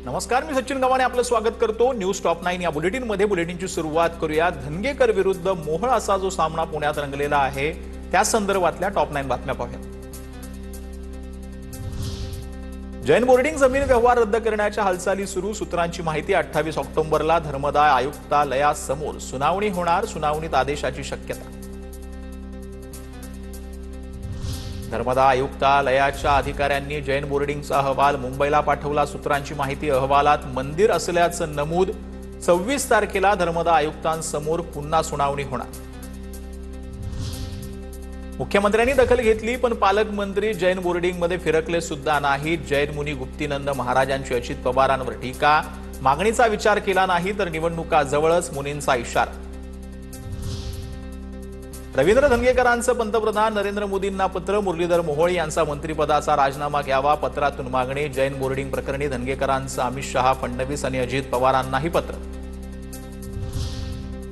नमस्कार, मी सचिन गव्हाणे आपलं स्वागत करतो न्यूज टॉप 9 या बुलेटिनमध्ये। बुलेटिनची सुरुवात करूया धनगेकर विरुद्ध मोहोळ असा जो सामना पुण्यात रंगलेला आहे त्या संदर्भातल्या टॉप 9 बातम्या पाहूया। जैन बोर्डिंग जमीन व्यवहार रद्द करण्याच्या हालचाली सुरू, सूत्रांची माहिती 28 ऑक्टोबरला धर्मदाय आयुक्तालयासमोर सुनावणी होणार, सुनावणीत आदेशाची शक्यता। धर्मदाय आयुक्तालयाच्या अधिकाऱ्यांनी जैन बोर्डिंगचा अहवाल मुंबईला पाठवला, सूत्रांची माहिती अहवालात मंदिर असल्याचं नमूद। 26 तारखेला धर्मदाय आयुक्तांसमोर पुन्हा सुनावणी होणार। मुख्यमंत्र्यांनी दखल घेतली पण पालकमंत्री जैन बोर्डिंगमध्ये फिरकले सुद्धा नाहीत। जैन मुनी गुप्तीनंद महाराजांची अजित पवारांवर टीका, मागणीचा विचार केला नाही तर निवडणुका जवळच, मुनींचा इशारा। रवींद्र धंगेकरांचं पंतप्रधान नरेंद्र मोदींना पत्र, मुरलीधर मोहोळ यांचा मंत्रिपदाचा राजीनामा घ्यावा, पत्रातून मागणी। जैन बोर्डिंग प्रकरणी धंगेकरांचं अमित शहा, फडणवीस आणि अजित पवारांनाही पत्र।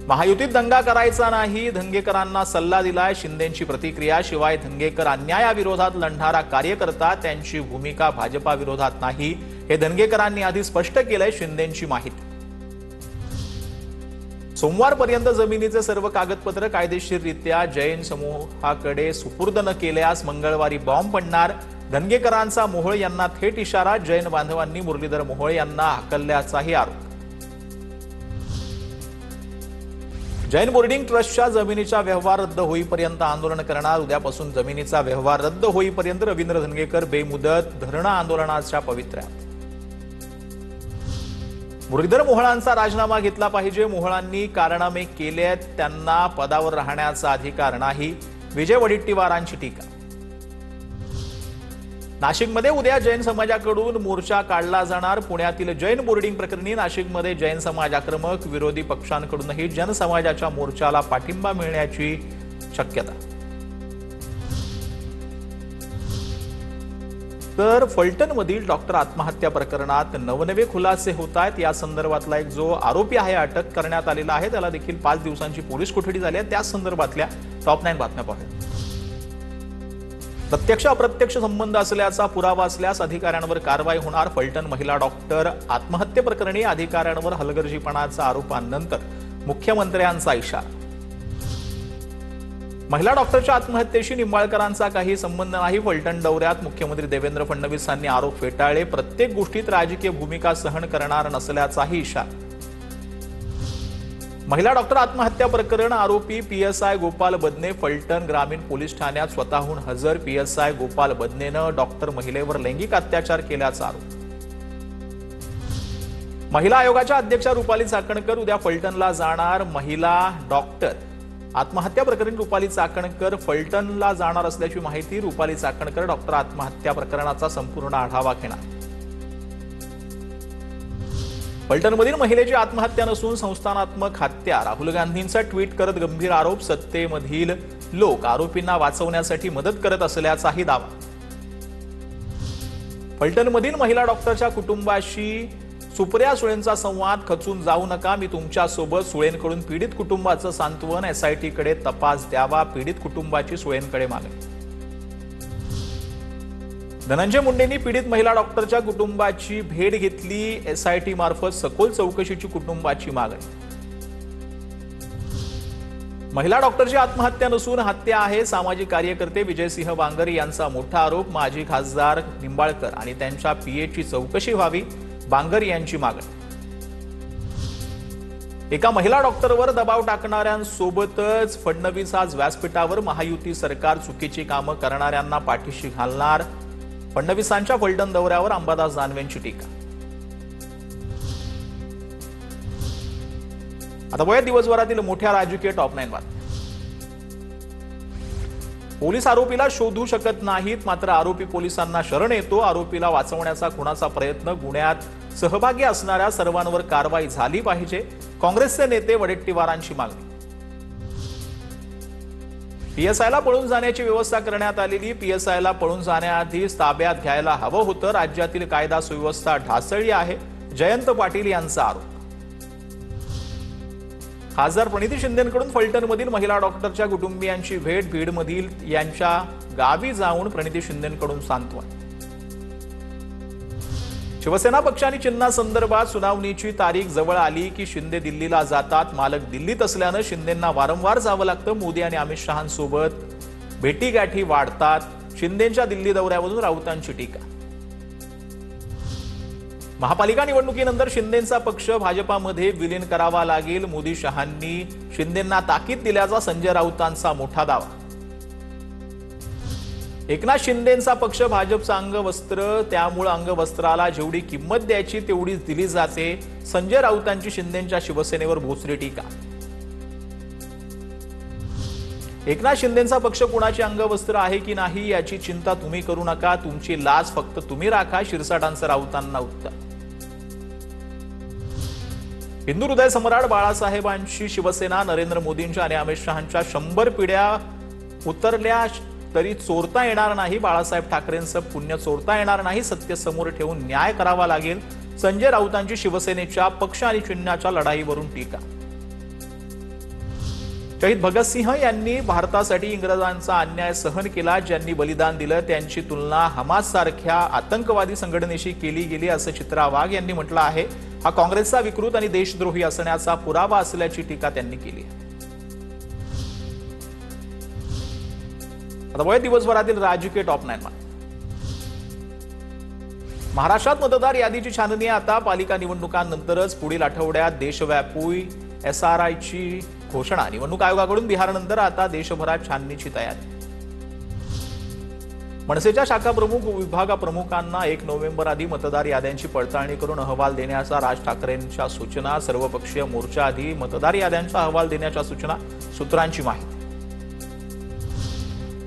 महायुतीत दंगा करायचा नाही, धंगेकरांना सल्ला दिलाय, शिंदेंची प्रतिक्रिया। शिवाय धंगेकर अन्यायाविरोधात लढणारा कार्यकर्ता, त्यांची भूमिका भाजपा विरोधात नाही, हे धंगेकरांनी आधी स्पष्ट केलंय, शिंदेंची माहिती। सोमवारपर्यंत जमिनीचे सर्व कागदपत्र कायदेशीररित्या जैन समूहाकडे सुपूर्द न केल्यास मंगळवारी बॉम्ब पडणार, धनगेकरांचा मोहोळ यांना थेट इशारा। जैन बांधवांनी मुरलीधर मोहोळ यांना हकलल्याचाही आरोप। जैन बोर्डिंग ट्रस्टच्या जमिनीचा व्यवहार रद्द होईपर्यंत आंदोलन करणार, उद्यापासून जमिनीचा व्यवहार रद्द होईपर्यंत रवींद्र धनगेकर बेमुदत धरणं आंदोलनाच्या पवित्र्यात। मुरलीधर मोहोळांचा राजीनामा घेतला पाहिजे, मोहोळांनी कारनामे केलेत, त्यांना पदावर राहण्याचा अधिकार नाही, विजय वडेट्टीवारांची टीका। नाशिकमध्ये उद्या जैन समाजाकडून मोर्चा काढला जाणार, पुण्यातील जैन बोर्डिंग प्रकरणी नाशिकमध्ये जैन समाज आक्रमक, विरोधी पक्षांकडूनही जैन समाजाच्या मोर्चाला पाठिंबा मिळण्याची शक्यता। तर फलटणमधील डॉक्टर आत्महत्या प्रकरणात नवनवे खुलासे होत आहेत। या संदर्भातला एक जो आरोपी आहे अटक करण्यात आलेला आहे, त्याला देखील 5 दिवसांची पोलीस कोठडी झाली आहे। त्या संदर्भातल्या टॉप 9 बातम्या पाहूया। प्रत्यक्ष अप्रत्यक्ष संबंध असल्याचा पुरावा असल्यास अधिकाऱ्यांवर कारवाई होणार, फलटण महिला डॉक्टर आत्महत्येप्रकरणी अधिकाऱ्यांवर हलगर्जीपणाच्या आरोपांनंतर मुख्यमंत्र्यांचा इशारा। महिला डॉक्टरच्या आत्महत्येशी निंबाळकरांचा काही संबंध नाही, फलटण दौऱ्यात मुख्यमंत्री देवेंद्र फडणवीसांनी आरोप फेटाळले, प्रत्येक गोष्टीत राजकीय भूमिका सहन करणार नसल्याचाही इशारा। महिला डॉक्टर आत्महत्या प्रकरण आरोपी पीएसआय गोपाल बदने फलटण ग्रामीण पोलीस ठाण्यात स्वतःहून हजर। पीएसआय गोपाल बदनेनं डॉक्टर महिलेवर लैंगिक अत्याचार केल्याचा आरोप। महिला आयोगाच्या अध्यक्षा रुपाली चाकणकर उद्या फलटणला जाणार, महिला डॉक्टर आत्महत्या प्रकरणी रुपाली चाकणकर फलटणला जाणार असल्याची माहिती। रुपाली चाकणकर डॉक्टर आत्महत्या प्रकरणाचा संपूर्ण आढावा घेणार। फलटणमधील महिलेची आत्महत्या नसून संस्थानात्मक हत्या, राहुल गांधींचा ट्विट करत गंभीर आरोप। सत्तेमधील लोक आरोपींना वाचवण्यासाठी मदत करत असल्याचाही दावा। फलटणमधील महिला डॉक्टरच्या कुटुंबाशी सुप्रिया सुळेंचा संवाद, खचून जाऊ नका, मी तुमच्या सोबत, सुळेंकडून पीडित कुटुंबाचं सांत्वन, एसआयटीकडे तपास द्यावा, पीडित कुटुंबाची सुळेंकडे मागणी। धनंजय मुंडेंनी पीडित महिला डॉक्टरच्या कुटुंबाची भेट घेतली, एसआयटी मार्फत सखोल चौकशीची कुटुंबाची मागणी। महिला डॉक्टरची आत्महत्या नसून हत्या आहे, सामाजिक कार्यकर्ते विजयसिंह बांगर यांचा मोठा आरोप। माजी खासदार निंबाळकर आणि त्यांच्या पीएची चौकशी व्हावी, बांगर यांची मागणी। एका महिला डॉक्टरवर दबाव टाकणाऱ्यांसोबतच फडणवीस आज व्यासपीठावर, महायुती सरकार चुकीची कामं करणाऱ्यांना पाठीशी घालणार, फडणवीसांच्या फलटण दौऱ्यावर अंबादास दानवेंची टीका। आता बघूया दिवसभरातील मोठ्या राजकीय टॉप 9 बातम्या। पोलीस आरोपीला शोधू शकत नाहीत, मात्र आरोपी पोलिसांना शरण येतो, आरोपीला वाचवण्याचा खुनाचा प्रयत्न, गुन्ह्यात सहभागी असणाऱ्या सर्वांवर कारवाई झाली पाहिजे, काँग्रेसचे नेते वडेट्टीवारांची मागणी। पीएसआयला पळून जाण्याची व्यवस्था करण्यात आलेली, पीएसआयला पळून जाण्याआधीच ताब्यात घ्यायला हवं होतं, राज्यातील कायदा सुव्यवस्था ढासळली आहे, जयंत पाटील यांचा आरोप। खासदार प्रणिती शिंदेंकडून फलटणमधील महिला डॉक्टरच्या कुटुंबियांची भेट, बीडमधील यांच्या गावी जाऊन प्रणिती शिंदेंकडून सांत्वन। शिवसेना पक्ष आणि चिन्हासंदर्भात सुनावणीची तारीख जवळ आली की शिंदे दिल्लीला जातात. मालक दिल्लीत असल्यानं शिंदेंना वारंवार जावं लागतं. मोदी आणि अमित शहांसोबत भेटीगाठी वाढतात. शिंदेंच्या दिल्ली दौऱ्यावरून राऊतांची टीका. महापालिका निवडणुकीनंतर शिंदेंचा पक्ष भाजपामध्ये विलीन करावा लागेल. मोदी शहांनी शिंदेंना ताकीद दिल्याचा संजय राऊतांचा मोठा दावा. एकनाथ शिंदेंचा पक्ष भाजपचं अंगवस्त्र, त्यामुळे अंगवस्त्राला जेवढी किंमत द्यायची तेवढीच दिली जाते. संजय राऊतांची शिंदेंच्या शिवसेनेवर भोसरी टीका. एकनाथ शिंदेंचा पक्ष कुणाचे अंगवस्त्र आहे की नाही याची चिंता तुम्ही करू नका. तुमची लाज फक्त तुम्ही राखा. शिरसाटांचं राऊतांना उत्तर. हिंदू हृदय सम्राट बाळासाहेबांची शिवसेना नरेंद्र मोदींच्या आणि अमित शहांच्या 100 पिढ्या उतरल्या तरी चोरता येणार नाही. बाळासाहेब ठाकरेंचं पुण्य चोरता येणार नाही. सत्य समोर ठेवून न्याय करावा लागेल. संजय राऊतांची शिवसेनेच्या पक्ष आणि चिन्हाच्या लढाईवरून टीका. शहीद भगतसिंह यांनी भारतासाठी इंग्रजांचा अन्याय सहन केला. ज्यांनी बलिदान दिलं त्यांची तुलना हमास सारख्या आतंकवादी संघटनेशी केली गेली असं चित्रा वाघ यांनी म्हटलं आहे. हा काँग्रेसचा विकृत आणि देशद्रोही असण्याचा पुरावा असल्याची टीका त्यांनी केली. आता वय दिवसभरातील राजकीय टॉप 9 महाराष्ट्रात मतदार यादीची छाननी आता पालिका निवडणुकांनंतरच. पुढील आठवड्यात देशव्यापी SRIची घोषणा. निवडणूक आयोगाकडून बिहारनंतर आता देशभरात छाननीची तयारी. मनसेच्या शाखा प्रमुख विभागप्रमुखांना 1 नोव्हेंबर आधी मतदार याद्यांची पडताळणी करून अहवाल देण्याचा राज ठाकरेंच्या सूचना. सर्वपक्षीय मोर्चा आधी मतदार याद्यांचा अहवाल देण्याच्या सूचना. सूत्रांची माहिती.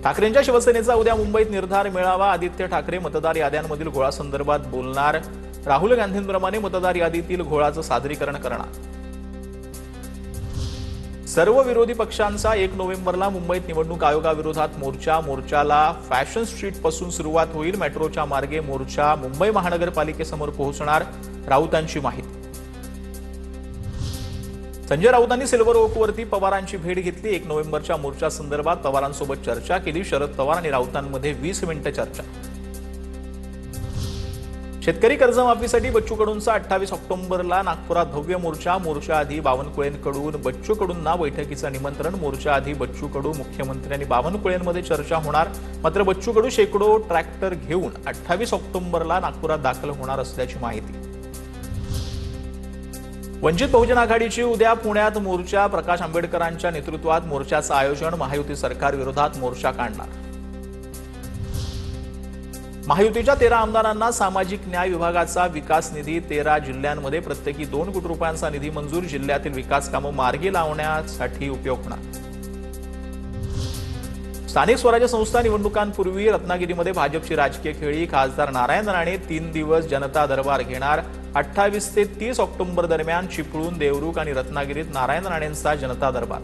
ठाकरेंच्या शिवसेनेचा उद्या मुंबईत निर्धार मेळावा. आदित्य ठाकरे मतदार याद्यांमधील घोळासंदर्भात बोलणार. राहुल गांधींप्रमाणे मतदार यादीतील घोळाचं सादरीकरण करणार. सर्व विरोधी पक्षांचा 1 नोव्हेंबरला मुंबईत निवडणूक आयोगाविरोधात मोर्चा. मोर्चाला फॅशन स्ट्रीट पासून सुरुवात होईल. मेट्रोच्या मार्गे मोर्चा मुंबई महानगरपालिकेसमोर पोहोचणार. राऊतांची माहिती. संजय राऊतांनी सिल्व्हर ओकवरती पवारांची भेट घेतली. 1 नोव्हेंबरच्या मोर्चा संदर्भात पवारांसोबत चर्चा केली. शरद पवार आणि राऊतांमध्ये 20 मिनिटं चर्चा. शेतकरी कर्जमाफीसाठी बच्चू कडूंचा 28 ऑक्टोबरला नागपुरात भव्य मोर्चा. मोर्चा आधी बावनकुळेंकडून बच्चू कडूंना बैठकीचं निमंत्रण. मोर्चा आधी बच्चू कडू, मुख्यमंत्री आणि बावनकुळेंमध्ये चर्चा होणार. मात्र बच्चू कडू शेकडो ट्रॅक्टर घेऊन 28 ऑक्टोबरला नागपुरात दाखल होणार असल्याची माहिती. वंचित बहुजन आघाडीची उद्या पुण्यात मोर्चा. प्रकाश आंबेडकरांच्या नेतृत्वात मोर्चाचं आयोजन. महायुती सरकार विरोधात मोर्चा काढणार. महायुतीच्या 13 आमदारांना सामाजिक न्याय विभागाचा विकास निधी. 13 जिल्ह्यांमध्ये प्रत्येकी 2 कोटी रुपयांचा निधी मंजूर. जिल्ह्यातील विकास कामं मार्गी लावण्यासाठी उपयोग होणार. स्थानिक स्वराज्य संस्था निवडणुकांपूर्वी रत्नागिरीमध्ये भाजपची राजकीय खेळी. खासदार नारायण राणे 3 दिवस जनता दरबार घेणार. 28 ते 30 ऑक्टोबर दरम्यान चिपळूण, देवरुख आणि रत्नागिरीत नारायण राणेंचा जनता दरबार.